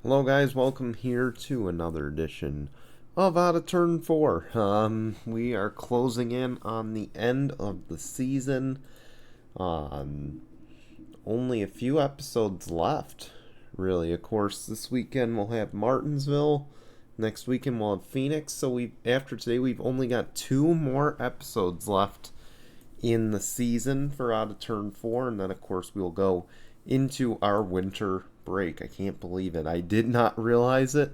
Hello guys, welcome here to another edition of Out of Turn 4. We are closing in on the end of the season. Um, Only a few episodes left, really. Of course, this weekend we'll have Martinsville. Next weekend we'll have Phoenix. So after today we've only got two more episodes left in the season for Out of Turn 4, and then of course we'll go into our winter break. I can't believe it. I did not realize it.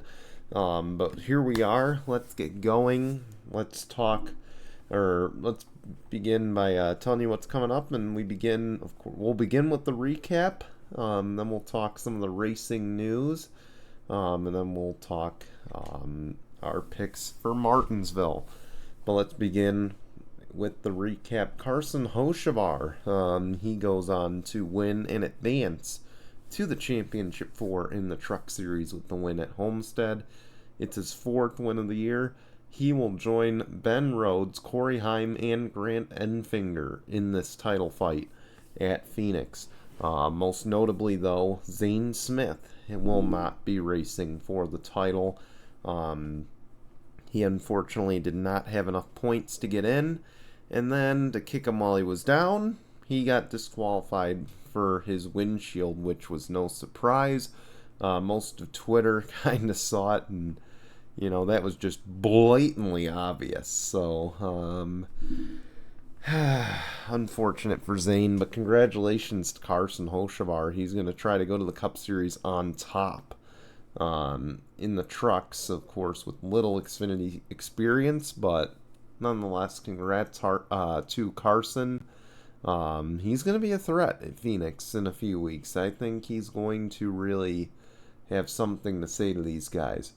But here we are. Let's get going. Let's talk, or let's begin by telling you what's coming up, and we'll begin with the recap. Then we'll talk some of the racing news, and then we'll talk our picks for Martinsville. But let's begin with the recap. Carson Hocevar, he goes on to win and advance to the championship 4 in the Truck Series with the win at Homestead. It's his fourth win of the year. He will join Ben Rhodes, Corey Heim, and Grant Enfinger in this title fight at Phoenix. Most notably, though, Zane Smith will not be racing for the title. He unfortunately did not have enough points to get in, and then to kick him while he was down, he got disqualified for his windshield, which was no surprise. Most of Twitter kind of saw it, and that was just blatantly obvious. So, unfortunate for Zane, but congratulations to Carson Hocevar. He's going to try to go to the Cup Series on top. In the trucks, of course, with little Xfinity experience, but nonetheless, congrats to Carson. He's going to be a threat at Phoenix in a few weeks. I think he's going to really have something to say to these guys.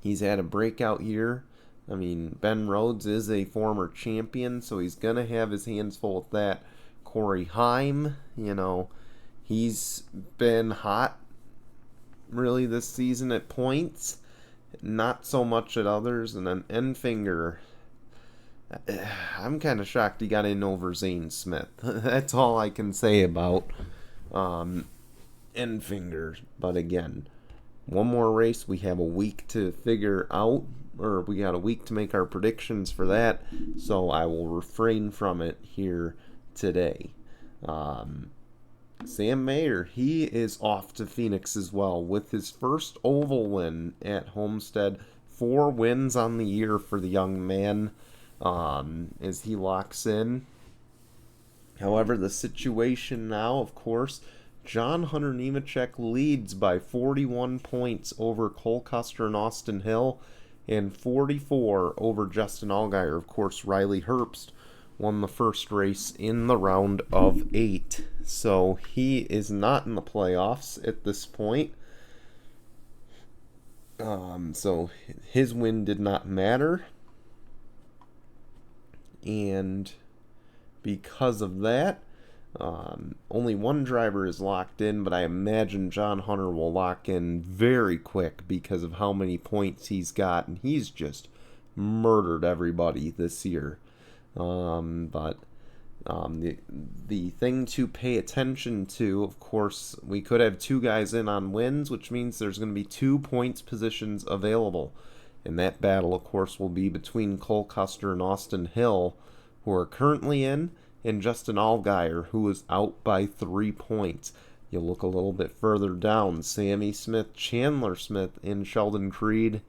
He's had a breakout year. I mean, Ben Rhodes is a former champion, so he's going to have his hands full with that. Corey Heim, he's been hot really this season at points, not so much at others. And then Enfinger, I'm kind of shocked he got in over Zane Smith. That's all I can say about Enfinger. But again, one more race. We have a week to figure out, or we got a week to make our predictions for that. So I will refrain from it here today. Sam Mayer, he is off to Phoenix as well with his first oval win at Homestead. 4 wins on the year for the young man as he locks in. However, the situation now, of course, John Hunter Nemechek leads by 41 points over Cole Custer and Austin Hill, and 44 over Justin Allgaier. Of course, Riley Herbst won the first race in the round of 8. So he is not in the playoffs at this point. So his win did not matter. And because of that, only one driver is locked in, but I imagine John Hunter will lock in very quick because of how many points he's got, and he's just murdered everybody this year. The thing to pay attention to, of course, we could have 2 guys in on wins, which means there's going to be 2 points positions available. And that battle, of course, will be between Cole Custer and Austin Hill, who are currently in, and Justin Allgaier, who is out by 3 points. You look a little bit further down, Sammy Smith, Chandler Smith, and Sheldon Creed.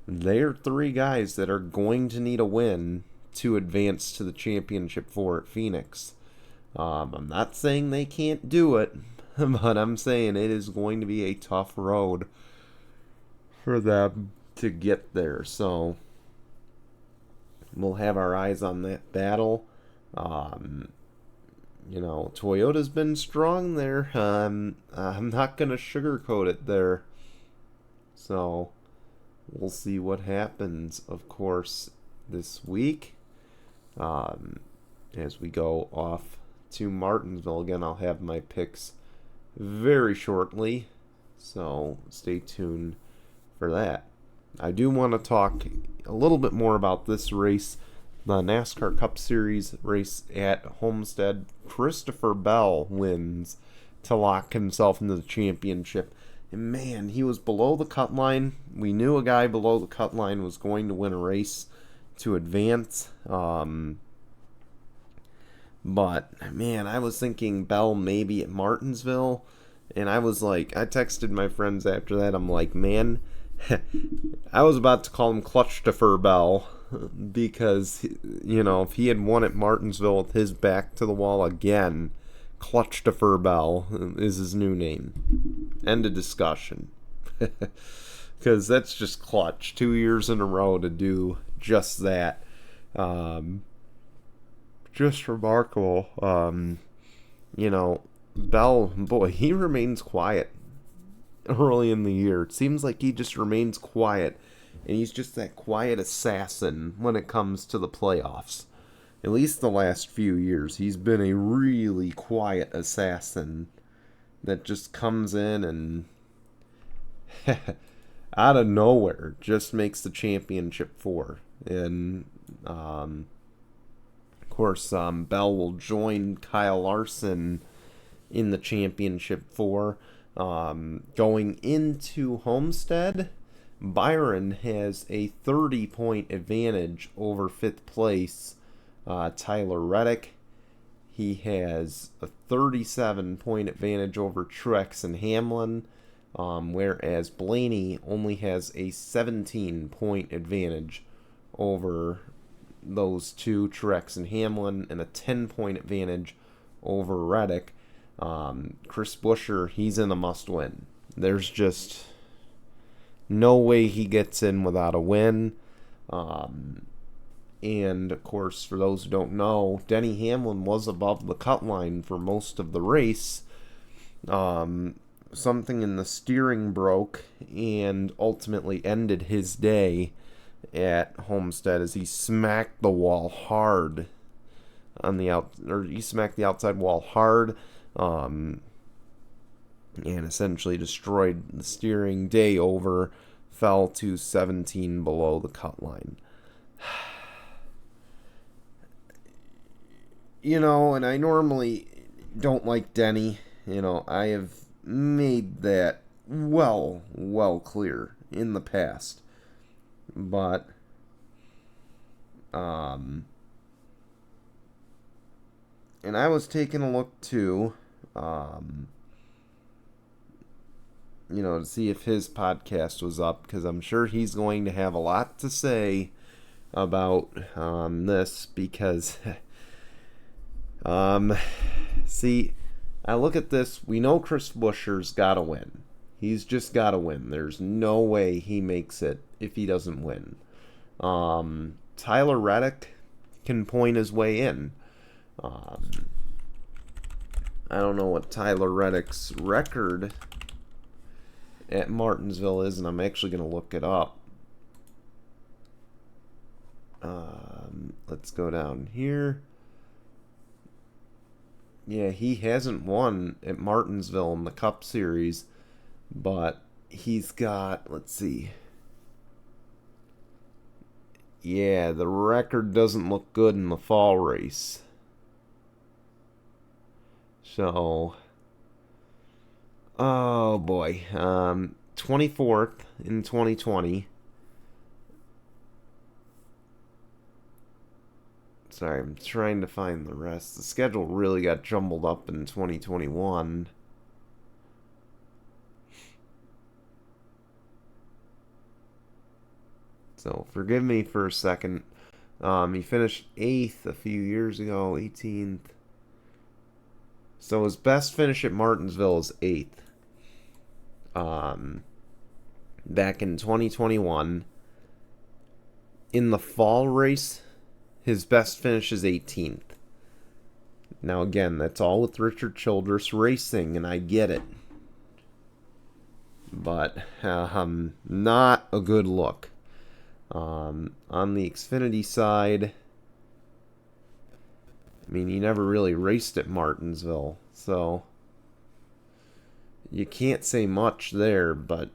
They are 3 guys that are going to need a win to advance to the championship 4 at Phoenix. I'm not saying they can't do it, but I'm saying it is going to be a tough road for them to get there. So we'll have our eyes on that battle. Toyota's been strong there. I'm not going to sugarcoat it there. So we'll see what happens, of course, this week. As we go off to Martinsville. Again, I'll have my picks very shortly, so stay tuned for that. I do want to talk a little bit more about this race, the NASCAR Cup Series race at Homestead. Christopher Bell wins to lock himself into the championship. And man, he was below the cut line. We knew a guy below the cut line was going to win a race to advance. But man, I was thinking Bell maybe at Martinsville. And I was like, I texted my friends after that. I'm like, man, I was about to call him Clutch-Defer Bell because, if he had won at Martinsville with his back to the wall again, Clutch-Defer Bell is his new name. End of discussion. Because that's just clutch. 2 years in a row to do just that. Just remarkable. Bell, boy, he remains quiet early in the year. It seems like he just remains quiet, and he's just that quiet assassin when it comes to the playoffs. At least the last few years, he's been a really quiet assassin that just comes in and out of nowhere just makes the championship four. And of course, Bell will join Kyle Larson in the championship four. Going into Homestead, Byron has a 30-point advantage over fifth place Tyler Reddick. He has a 37-point advantage over Truex and Hamlin, whereas Blaney only has a 17-point advantage over those two, Truex and Hamlin, and a 10-point advantage over Reddick. Chris Buescher, he's in a must-win. There's just no way he gets in without a win. And, of course, for those who don't know, Denny Hamlin was above the cut line for most of the race. Something in the steering broke and ultimately ended his day at Homestead as he smacked the wall hard he smacked the outside wall hard. And essentially destroyed the steering. Day over, fell to 17 below the cut line. And I normally don't like Denny. I have made that well clear in the past. But, and I was taking a look too, to see if his podcast was up, because I'm sure he's going to have a lot to say about this, because see, I look at this, we know Chris Buescher's got to win. He's just got to win. There's no way he makes it if he doesn't win. Tyler Reddick can point his way in. I don't know what Tyler Reddick's record at Martinsville is, and I'm actually going to look it up. Let's go down here. Yeah, he hasn't won at Martinsville in the Cup Series, but he's got, let's see. Yeah, the record doesn't look good in the fall race. So, oh boy, 24th in 2020. Sorry, I'm trying to find the rest. The schedule really got jumbled up in 2021. So, forgive me for a second. He finished 8th a few years ago, 18th. So his best finish at Martinsville is 8th. Back in 2021. In the fall race, his best finish is 18th. Now again, that's all with Richard Childress Racing, and I get it. But not a good look. On the Xfinity side, I mean, he never really raced at Martinsville, so you can't say much there, but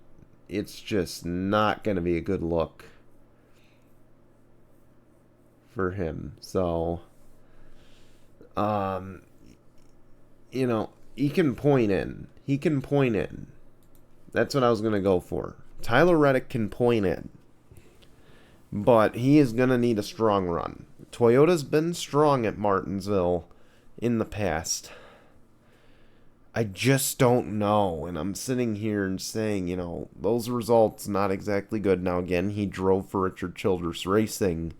it's just not going to be a good look for him. So, he can point in. He can point in. That's what I was going to go for. Tyler Reddick can point in. But he is going to need a strong run. Toyota's been strong at Martinsville in the past. I just don't know. And I'm sitting here and saying, those results not exactly good. Now, again, he drove for Richard Childress Racing.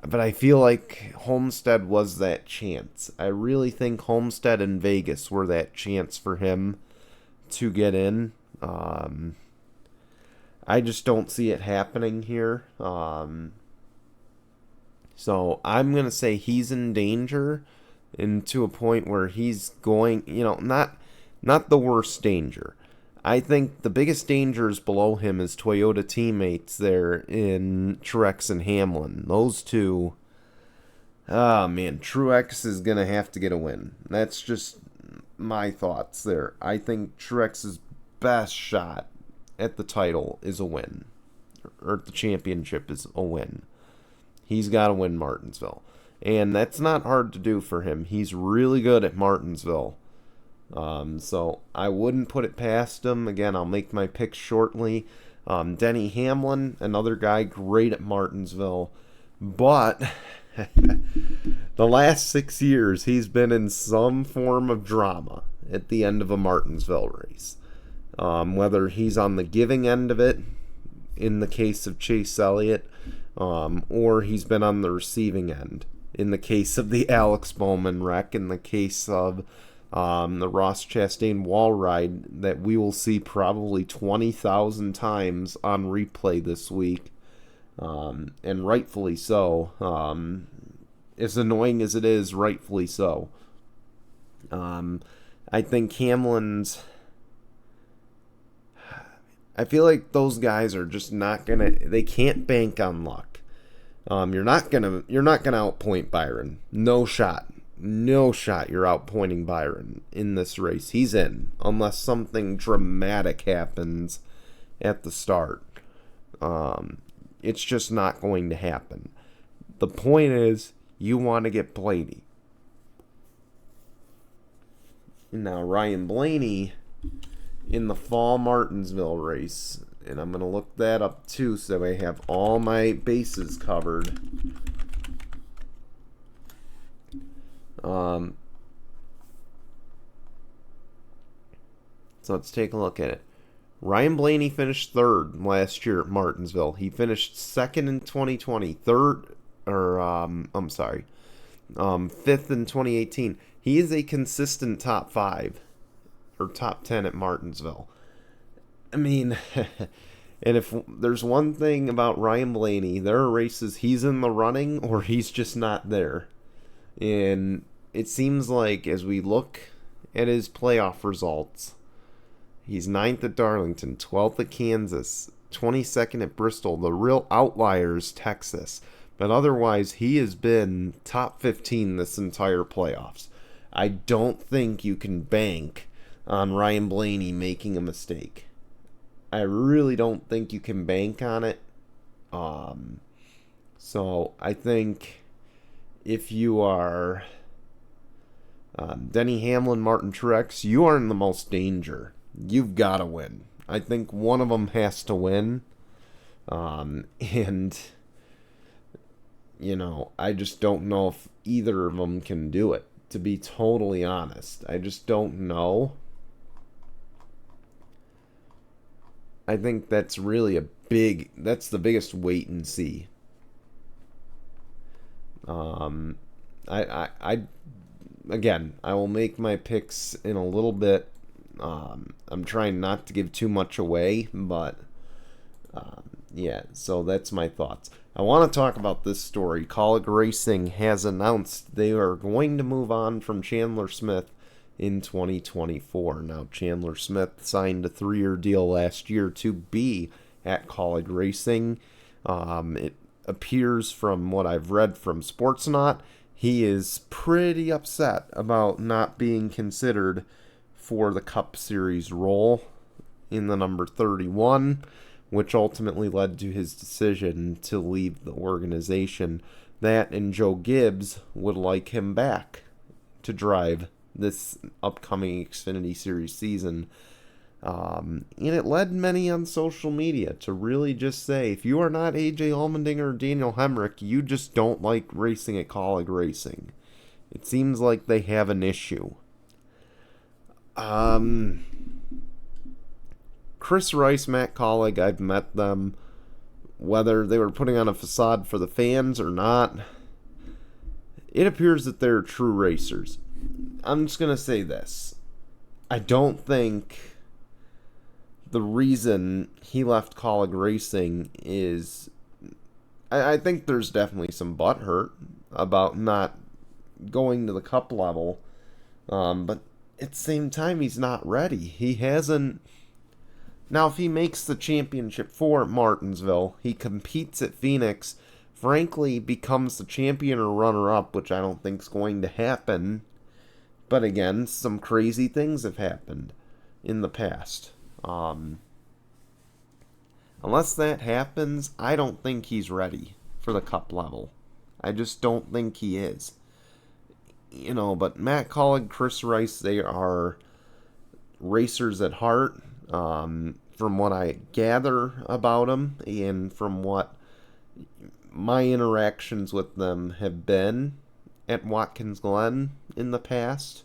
But I feel like Homestead was that chance. I really think Homestead and Vegas were that chance for him to get in. I just don't see it happening here. So I'm going to say he's in danger, and to a point where he's going, not the worst danger. I think the biggest danger is below him is Toyota teammates there in Truex and Hamlin. Those two, Truex is going to have to get a win. That's just my thoughts there. I think Truex's best shot at the title is a win, or at the championship is a win. He's got to win Martinsville, and that's not hard to do for him. He's really good at Martinsville, so I wouldn't put it past him. Again, I'll make my picks shortly. Denny Hamlin, another guy great at Martinsville, but the last 6 years he's been in some form of drama at the end of a Martinsville race. Whether he's on the giving end of it, in the case of Chase Elliott, or he's been on the receiving end, in the case of the Alex Bowman wreck, in the case of the Ross Chastain wall ride that we will see probably 20,000 times on replay this week, and rightfully so. As annoying as it is, rightfully so. I think I feel like those guys are just not they can't bank on luck. You're not gonna outpoint Byron. No shot you're outpointing Byron in this race. He's in, unless something dramatic happens at the start. It's just not going to happen. The point is, you want to get Blaney. Now, Ryan Blaney in the fall Martinsville race, and I'm going to look that up too so I have all my bases covered. So let's take a look at it. Ryan Blaney finished third last year at Martinsville. He finished second in 2020, fifth in 2018. He is a consistent top 5 or top 10 at Martinsville. I mean, and if there's one thing about Ryan Blaney, there are races he's in the running or he's just not there. And it seems like as we look at his playoff results, he's 9th at Darlington, 12th at Kansas, 22nd at Bristol. The real outliers, Texas. But otherwise, he has been top 15 this entire playoffs. I don't think you can bank on Ryan Blaney making a mistake. I really don't think you can bank on it. So I think if you are Denny Hamlin, Martin Truex, you are in the most danger. You've got to win. I think one of them has to win. And, I just don't know if either of them can do it, to be totally honest. I just don't know. I think that's really that's the biggest wait and see. Again, I will make my picks in a little bit. I'm trying not to give too much away, but so that's my thoughts. I want to talk about this story. Kaulig Racing has announced they are going to move on from Chandler Smith in 2024. Now, Chandler Smith signed a 3-year deal last year to be at Kaulig Racing. It appears from what I've read from Sportsnaut, he is pretty upset about not being considered for the Cup Series role in the number 31, which ultimately led to his decision to leave the organization. That and Joe Gibbs would like him back to drive this upcoming Xfinity Series season. And it led many on social media to really just say, if you are not AJ Allmendinger or Daniel Hemrick, you just don't like racing at Kaulig Racing. It seems like they have an issue. Chris Rice, Matt Kaulig, I've met them. Whether they were putting on a facade for the fans or not, it appears that they're true racers. I'm just going to say this. I don't think the reason he left Kaulig Racing is... I think there's definitely some butthurt about not going to the Cup level. But at the same time, he's not ready. He hasn't... Now, if he makes the championship for Martinsville, he competes at Phoenix, frankly becomes the champion or runner-up, which I don't think is going to happen. But again, some crazy things have happened in the past. Unless that happens, I don't think he's ready for the Cup level. I just don't think he is. But Matt Kaulig, Chris Rice, they are racers at heart. From what I gather about them and from what my interactions with them have been at Watkins Glen in the past.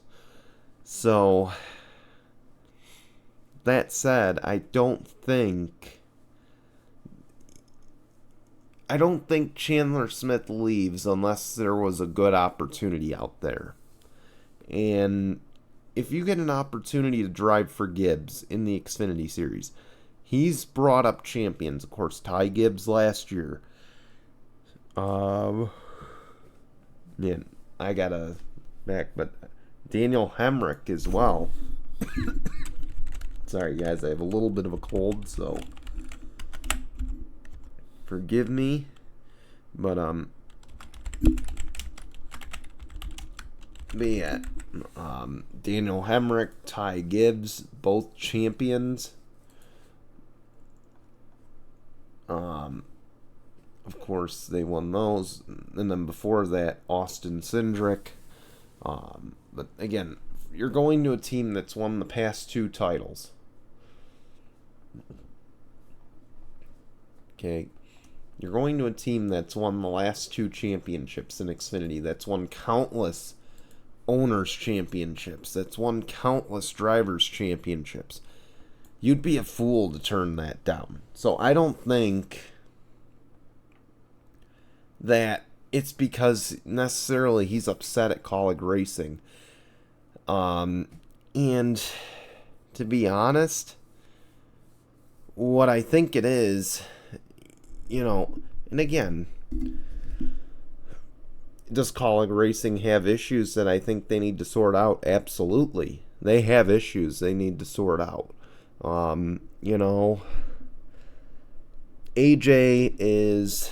So, that said, I don't think Chandler Smith leaves unless there was a good opportunity out there. And if you get an opportunity to drive for Gibbs in the Xfinity Series, he's brought up champions. Of course, Ty Gibbs last year. Man, I gotta back, but Daniel Hemrick as well. Sorry, guys, I have a little bit of a cold, so forgive me. But yeah. Daniel Hemrick, Ty Gibbs, both champions. Of course, they won those. And then before that, Austin Cindric. But again, you're going to a team that's won the past 2 titles. Okay. You're going to a team that's won the last 2 championships in Xfinity. That's won countless owners championships. That's won countless drivers championships. You'd be a fool to turn that down. So I don't think that it's because necessarily he's upset at Kaulig Racing. And to be honest, what I think it is, and again, does Kaulig Racing have issues that I think they need to sort out? Absolutely. They have issues they need to sort out. AJ is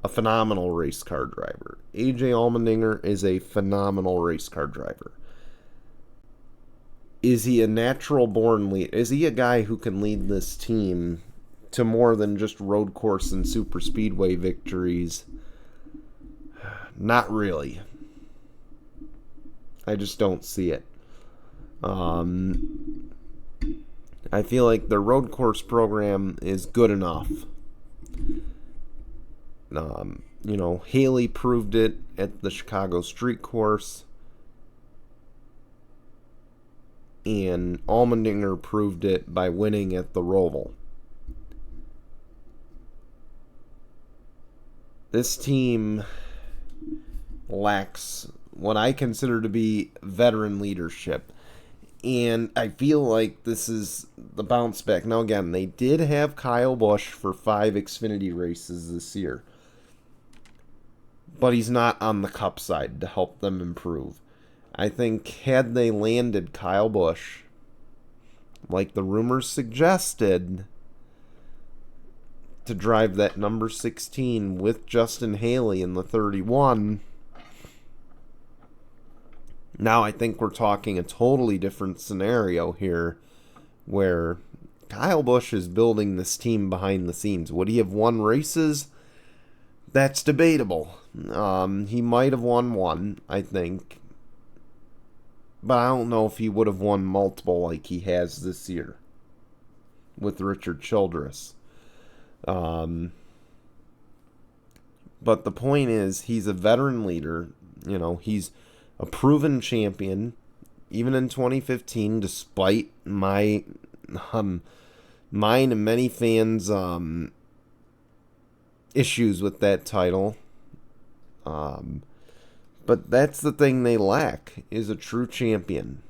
a phenomenal race car driver. AJ Allmendinger is a phenomenal race car driver. Is he a natural born leader? Is he a guy who can lead this team to more than just road course and super speedway victories? Not really. I just don't see it. I feel like the road course program is good enough. Haley proved it at the Chicago Street Course. And Allmendinger proved it by winning at the Roval. This team lacks what I consider to be veteran leadership. And I feel like this is the bounce back. Now, again, they did have Kyle Busch for 5 Xfinity races this year. But he's not on the Cup side to help them improve. I think had they landed Kyle Busch, like the rumors suggested, to drive that number 16 with Justin Haley in the 31, now I think we're talking a totally different scenario here, where Kyle Busch is building this team behind the scenes. Would he have won races? That's debatable. He might have won one, I think. but I don't know if he would have won multiple like he has this year with Richard Childress. But the point is, he's a veteran leader. He's a proven champion, even in 2015, despite mine and many fans' issues with that title. But that's the thing they lack, is a true champion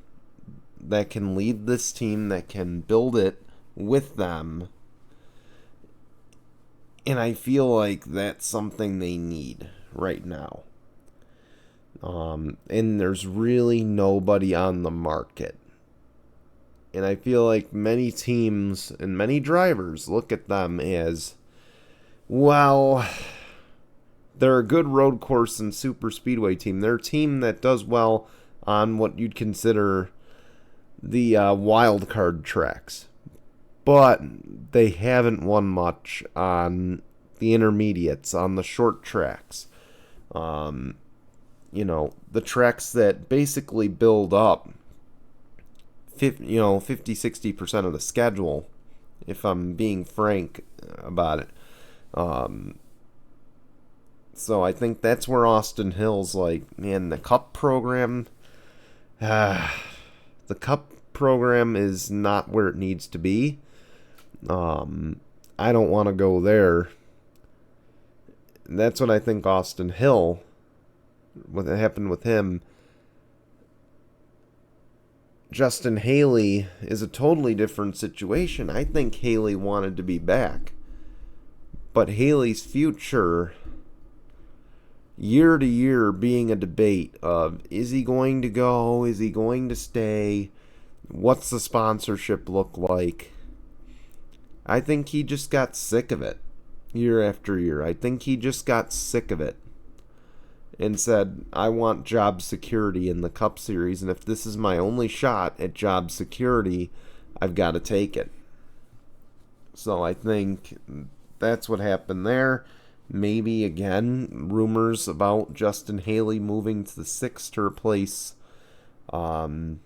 that can lead this team, that can build it with them. And I feel like that's something they need right now. And there's really nobody on the market. And I feel like many teams and many drivers look at them as, well, they're a good road course and super speedway team. They're a team that does well on what you'd consider the wild card tracks. But they haven't won much on the intermediates, on the short tracks. The tracks that basically build up 50-60% of the schedule, if I'm being frank about it. So I think that's where Austin Hill's like, man, the Cup program, is not where it needs to be. I don't want to go there. That's what I think Austin Hill, what happened with him. Justin Haley is a totally different situation. I think Haley wanted to be back. But Haley's future, year to year, being a debate of, is he going to go? Is he going to stay? What's the sponsorship look like? I think he just got sick of it year after year. I think he just got sick of it and said, I want job security in the Cup Series, and if this is my only shot at job security, I've got to take it. So I think that's what happened there. Maybe, again, rumors about Justin Haley moving to the 6 to replace Brad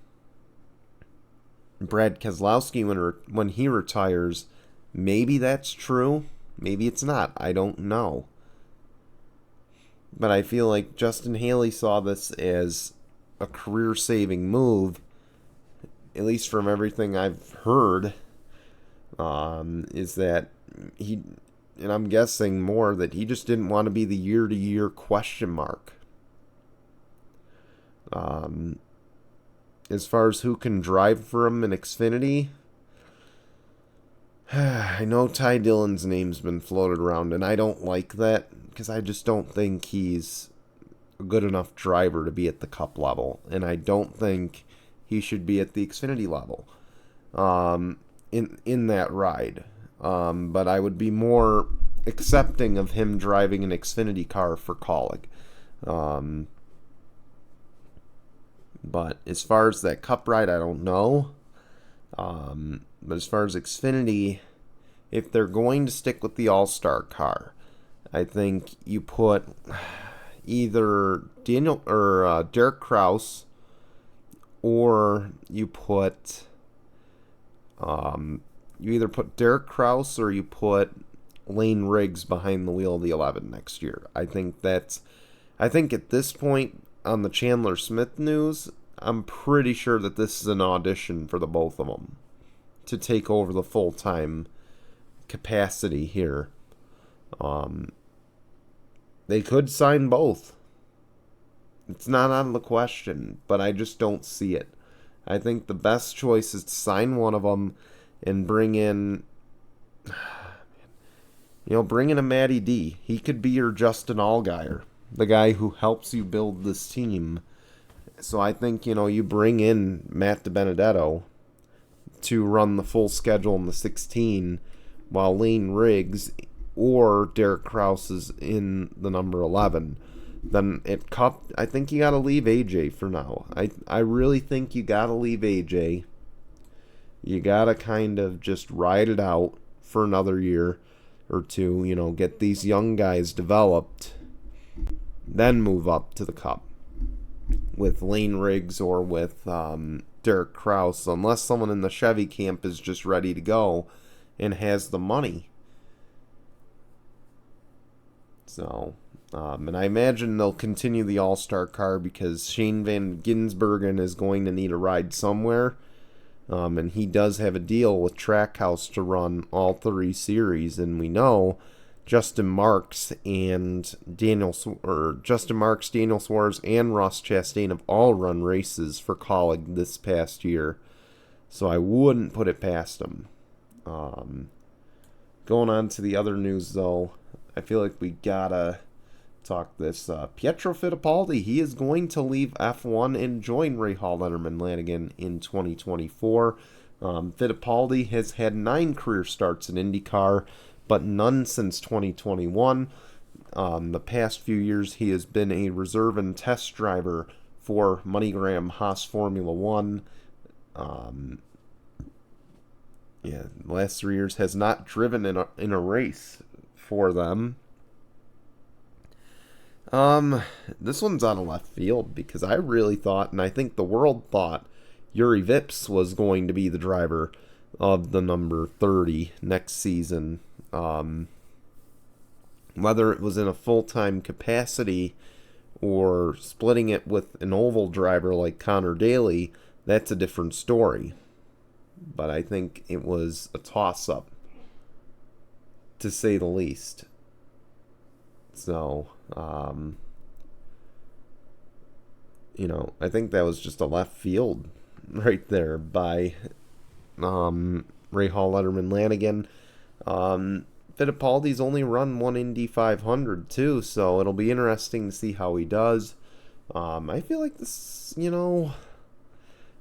Keselowski when he retires. Maybe that's true. Maybe it's not. I don't know. But I feel like Justin Haley saw this as a career-saving move, at least from everything I've heard, is that he, and I'm guessing more, that he just didn't want to be the year-to-year question mark. As far as who can drive for him in Xfinity, I know Ty Dillon's name's been floated around, and I don't like that, because I just don't think he's a good enough driver to be at the Cup level, and I don't think he should be at the Xfinity level in that ride. But I would be more accepting of him driving an Xfinity car for Kaulig. But as far as that Cup ride, I don't know. But as far as Xfinity, if they're going to stick with the All-Star car, I think you put either Daniel or Derek Kraus, or you put you either put Derek Kraus or you put Lane Riggs behind the wheel of the 11 next year. I think at this point on the Chandler Smith news, I'm pretty sure that this is an audition for the both of them to take over the full-time capacity here. They could sign both. It's not out of the question, but I just don't see it. I think the best choice is to sign one of them and bring in a Matty D. He could be your Justin Allgaier, the guy who helps you build this team. So I think, you bring in Matt DiBenedetto to run the full schedule in the 16, while Lane Riggs or Derek Kraus is in the number 11. Then at Cup, I think you got to leave AJ for now. I really think you got to leave AJ. You got to kind of just ride it out for another year or two, get these young guys developed, then move up to the Cup. with Lane Riggs or with Derek Kraus, unless someone in the Chevy camp is just ready to go and has the money. So, and I imagine they'll continue the All-Star car because Shane Van Gisbergen is going to need a ride somewhere. And he does have a deal with Trackhouse to run all 3 series, and we know Daniel Suarez, and Ross Chastain have all run races for Kaulig this past year, so I wouldn't put it past them. Going on to the other news, though, I feel like we gotta talk this. Pietro Fittipaldi, he is going to leave F1 and join Rahal Letterman Lanigan in 2024. Fittipaldi has had 9 career starts in IndyCar, but none since 2021. The past few years, he has been a reserve and test driver for MoneyGram Haas Formula One. The last 3 years has not driven in a race for them. This one's out of left field because I really thought, and I think the world thought, Yuri Vips was going to be the driver of the number 30 next season. Whether it was in a full-time capacity or splitting it with an oval driver like Connor Daly, that's a different story. But I think it was a toss-up, to say the least. So, I think that was just a left field right there by Rahal Letterman Lanigan. Fittipaldi's only run one Indy 500 too, so it'll be interesting to see how he does. I feel like this,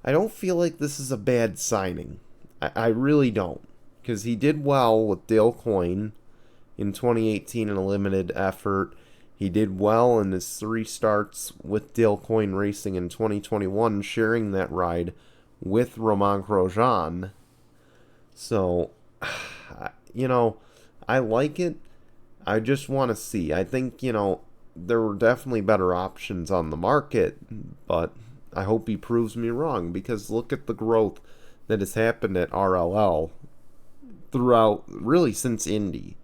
I don't feel like this is a bad signing. I really don't, because he did well with Dale Coyne in 2018 in a limited effort. He did well in his 3 starts with Dale Coyne Racing in 2021, sharing that ride with Romain Grosjean. So, I like it. I just want to see. I think, there were definitely better options on the market, but I hope he proves me wrong, because look at the growth that has happened at RLL throughout, really since Indy.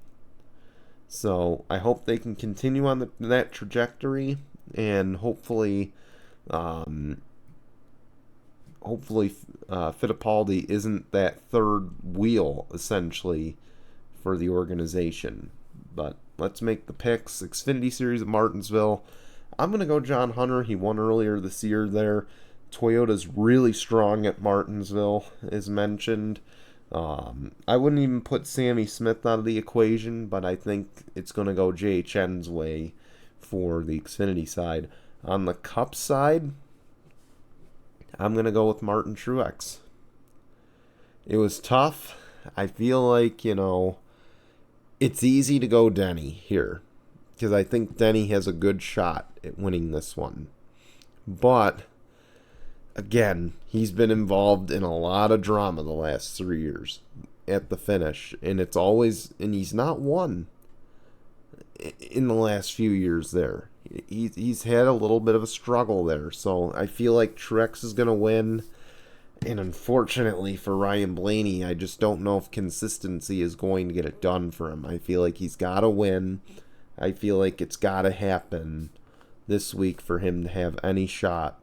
So I hope they can continue on that trajectory, and hopefully Fittipaldi isn't that third wheel, essentially, for the organization. But let's make the picks. Xfinity Series of Martinsville. I'm going to go John Hunter. He won earlier this year there. Toyota's really strong at Martinsville, as mentioned. I wouldn't even put Sammy Smith out of the equation, but I think it's going to go JHN's way for the Xfinity side. On the Cup side, I'm going to go with Martin Truex. It was tough. I feel like, it's easy to go Denny here, because I think Denny has a good shot at winning this one. But again, he's been involved in a lot of drama the last 3 years at the finish, and he's not won in the last few years there. He's had a little bit of a struggle there, so I feel like Truex is going to win, and unfortunately for Ryan Blaney, I just don't know if consistency is going to get it done for him. I feel like he's got to win. I feel like it's got to happen this week for him to have any shot,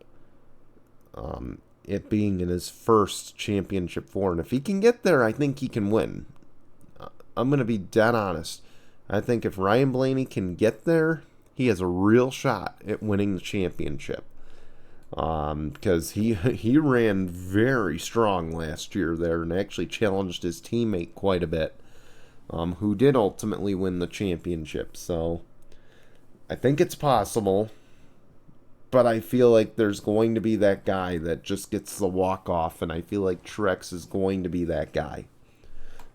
it being in his first championship 4. And if he can get there, I think he can win. I'm going to be dead honest. I think if Ryan Blaney can get there, he has a real shot at winning the championship. Because he ran very strong last year there and actually challenged his teammate quite a bit, who did ultimately win the championship. So I think it's possible. But I feel like there's going to be that guy that just gets the walk-off, and I feel like Truex is going to be that guy.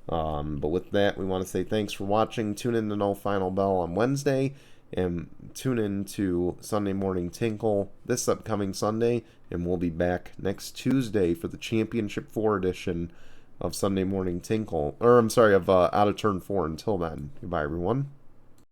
But with that, we want to say thanks for watching. Tune in to No Final Bell on Wednesday, and tune in to Sunday Morning Tinkle this upcoming Sunday, and we'll be back next Tuesday for the Championship 4 edition of Sunday Morning Tinkle. Of Out of Turn 4. Until then, goodbye, everyone.